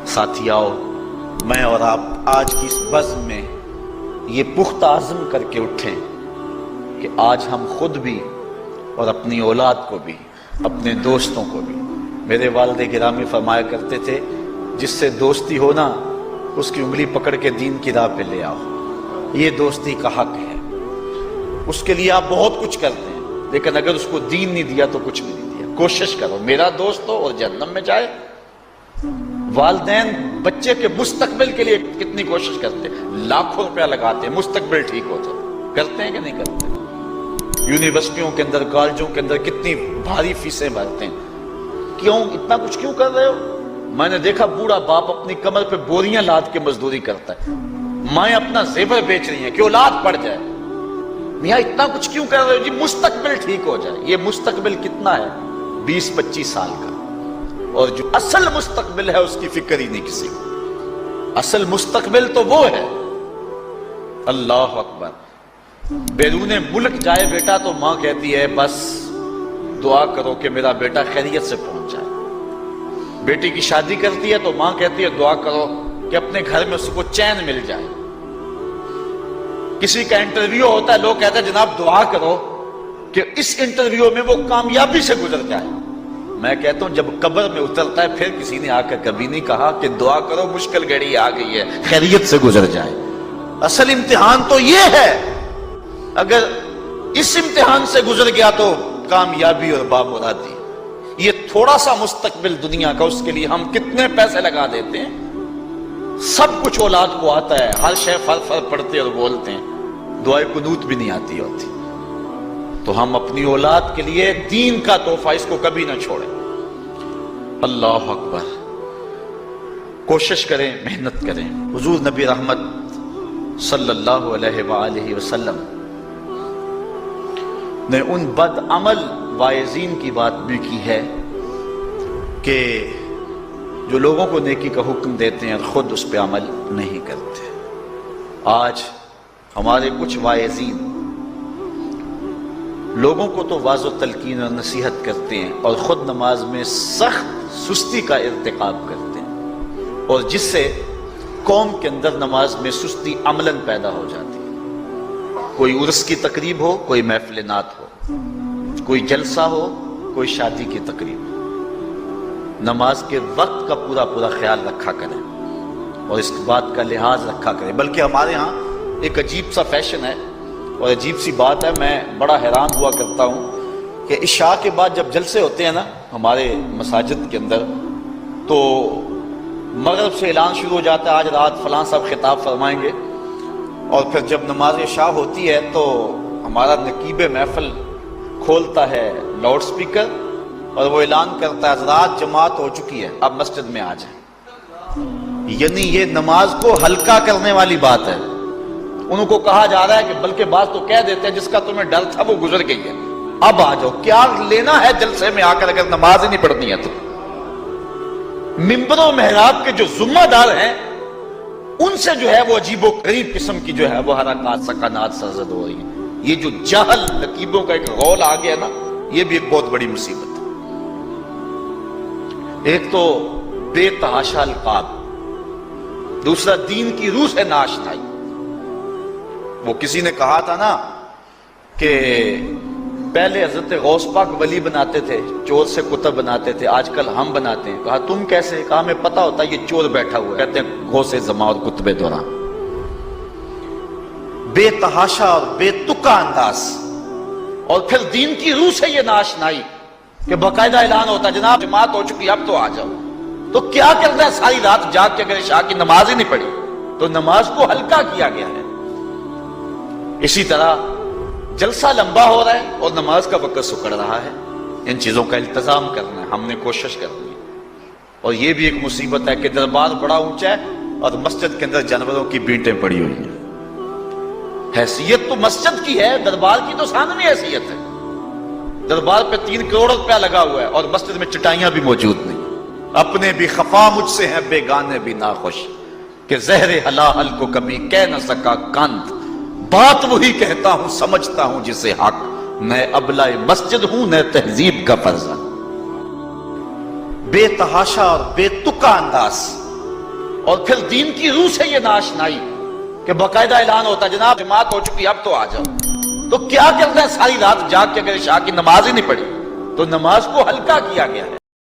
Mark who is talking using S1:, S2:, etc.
S1: ساتھیاؤ، میں اور آپ آج کی اس بزم میں یہ پختہ عزم کر کے اٹھیں کہ آج ہم خود بھی اور اپنی اولاد کو بھی، اپنے دوستوں کو بھی، میرے والد گرامی فرمایا کرتے تھے جس سے دوستی ہو نا اس کی انگلی پکڑ کے دین کی راہ پہ لے آؤ، یہ دوستی کا حق ہے۔ اس کے لیے آپ بہت کچھ کرتے ہیں لیکن اگر اس کو دین نہیں دیا تو کچھ بھی نہیں دیا۔ کوشش کرو میرا دوست ہو اور جہنم میں جائے۔ والدین بچے کے مستقبل کے لیے کتنی کوشش کرتے ہیں، لاکھوں روپیہ لگاتے ہیں مستقبل ٹھیک ہو جائے، کرتے ہیں کہ نہیں کرتے؟ یونیورسٹیوں کے اندر، کالجوں کے اندر کتنی بھاری فیسیں بھرتے ہیں، کیوں اتنا کچھ کیوں کر رہے ہو؟ میں نے دیکھا بوڑھا باپ اپنی کمر پہ بوریاں لاد کے مزدوری کرتا ہے، مائیں اپنا زیور بیچ رہی ہیں کہ اولاد پڑ جائے۔ میاں اتنا کچھ کیوں کر رہے ہو؟ جی مستقبل ٹھیک ہو جائے۔ یہ مستقبل کتنا ہے؟ 20-25 سال کا، اور جو اصل مستقبل ہے اس کی فکر ہی نہیں کسی کو۔ اصل مستقبل تو وہ ہے، اللہ اکبر، بیرون ملک جائے بیٹا تو ماں کہتی ہے بس دعا کرو کہ میرا بیٹا خیریت سے پہنچ جائے۔ بیٹی کی شادی کرتی ہے تو ماں کہتی ہے دعا کرو کہ اپنے گھر میں اس کو چین مل جائے۔ کسی کا انٹرویو ہوتا ہے، لوگ کہتے ہیں جناب دعا کرو کہ اس انٹرویو میں وہ کامیابی سے گزر جائے۔ میں کہتا ہوں جب قبر میں اترتا ہے پھر کسی نے آ کر کبھی نہیں کہا کہ دعا کرو مشکل گھڑی آ گئی ہے خیریت سے گزر جائے۔ اصل امتحان تو یہ ہے، اگر اس امتحان سے گزر گیا تو کامیابی اور بامرادی۔ یہ تھوڑا سا مستقبل دنیا کا، اس کے لیے ہم کتنے پیسے لگا دیتے ہیں، سب کچھ اولاد کو آتا ہے، ہر شے فر پڑھتے اور بولتے ہیں، دعائے قنوت بھی نہیں آتی ہوتی۔ تو ہم اپنی اولاد کے لیے دین کا تحفہ اس کو کبھی نہ چھوڑیں۔ اللہ اکبر، کوشش کریں، محنت کریں۔ حضور نبی رحمت صلی اللہ علیہ وآلہ وسلم نے ان بد عمل واعظین کی بات بھی کی ہے کہ جو لوگوں کو نیکی کا حکم دیتے ہیں خود اس پہ عمل نہیں کرتے۔ آج ہمارے کچھ واعظین لوگوں کو تو واضح و تلقین اور نصیحت کرتے ہیں اور خود نماز میں سخت سستی کا ارتکاب کرتے ہیں، اور جس سے قوم کے اندر نماز میں سستی عملاً پیدا ہو جاتی ہے۔ کوئی عرس کی تقریب ہو، کوئی محفل نعت ہو، کوئی جلسہ ہو، کوئی شادی کی تقریب ہو، نماز کے وقت کا پورا خیال رکھا کریں اور اس بات کا لحاظ رکھا کریں۔ بلکہ ہمارے ہاں ایک عجیب سا فیشن ہے اور عجیب سی بات ہے، میں بڑا حیران ہوا کرتا ہوں کہ عشاء کے بعد جب جلسے ہوتے ہیں نا ہمارے مساجد کے اندر، تو مغرب سے اعلان شروع ہو جاتا ہے آج رات فلاں صاحب خطاب فرمائیں گے، اور پھر جب نماز عشاء ہوتی ہے تو ہمارا نقیب محفل کھولتا ہے لاؤڈ سپیکر اور وہ اعلان کرتا ہے حضرات جماعت ہو چکی ہے، اب مسجد میں آ جائیں۔ یعنی یہ نماز کو ہلکا کرنے والی بات ہے۔ انہوں کو کہا جا رہا ہے کہ بلکہ بعض تو کہہ دیتے ہیں جس کا تمہیں ڈر تھا وہ گزر گئی ہے، اب آ جاؤ۔ کیا لینا ہے جلسے میں آ کر اگر نماز ہی نہیں پڑھنی ہے تو؟ ممبر و محراب کے جو ذمہ دار ہیں ان سے جو ہے وہ عجیب و غریب قسم کی جو ہے وہ حرکات سکنات سرزد ہو رہی ہیں۔ یہ جو جہل نقیبوں کا ایک غول آ گیا نا، یہ بھی ایک بہت بڑی مصیبت ہے۔ ایک تو بے تحاشا القاب، دوسرا دین کی روح سے ناشنائی۔ وہ کسی نے کہا تھا نا کہ پہلے حضرت غوث پاک ولی بناتے تھے، چور سے کتب بناتے تھے، آج کل ہم بناتے ہیں۔ کہا تم کیسے؟ کہا ہمیں پتا ہوتا ہے یہ چور بیٹھا ہوا ہے، کہتے ہیں غوث زمان اور کتب دوران۔ بے تحاشا اور بے تکا انداز، اور پھر دین کی روح سے یہ ناشنائی کہ باقاعدہ اعلان ہوتا ہے جناب جماعت ہو چکی اب تو آ جاؤ۔ تو کیا کرنا ہے ساری رات جاگ کے اگر عشاء کی نماز ہی نہیں پڑھی تو نماز کو ہلکا کیا گیا ہے۔ اسی طرح جلسہ لمبا ہو رہا ہے اور نماز کا وقت سکڑ رہا ہے۔ ان چیزوں کا التزام کرنا ہے، ہم نے کوشش کرنی ہے۔ اور یہ بھی ایک مصیبت ہے کہ دربار بڑا اونچا ہے اور مسجد کے اندر جانوروں کی بینٹیں پڑی ہوئی ہیں۔ حیثیت تو مسجد کی ہے، دربار کی تو ثانوی حیثیت ہے۔ دربار پہ 3 کروڑ روپیہ لگا ہوا ہے اور مسجد میں چٹائیاں بھی موجود نہیں۔ اپنے بھی خفا مجھ سے ہیں بیگانے بھی ناخوش، کہ زہر حلال کو کبھی کہہ نہ سکا کند، بات وہی کہتا ہوں سمجھتا ہوں جسے حق، میں ابلہ مسجد ہوں نہ تہذیب کا فرزند۔ بے تحاشا اور بے تکا انداز، اور پھر دین کی روح سے یہ ناشنائی کہ باقاعدہ اعلان ہوتا جناب جماعت ہو چکی اب تو آ جاؤ۔ تو کیا کرنا ہے ساری رات جاگ کے اگر عشاء کی نماز ہی نہیں پڑھی تو نماز کو ہلکا کیا گیا ہے۔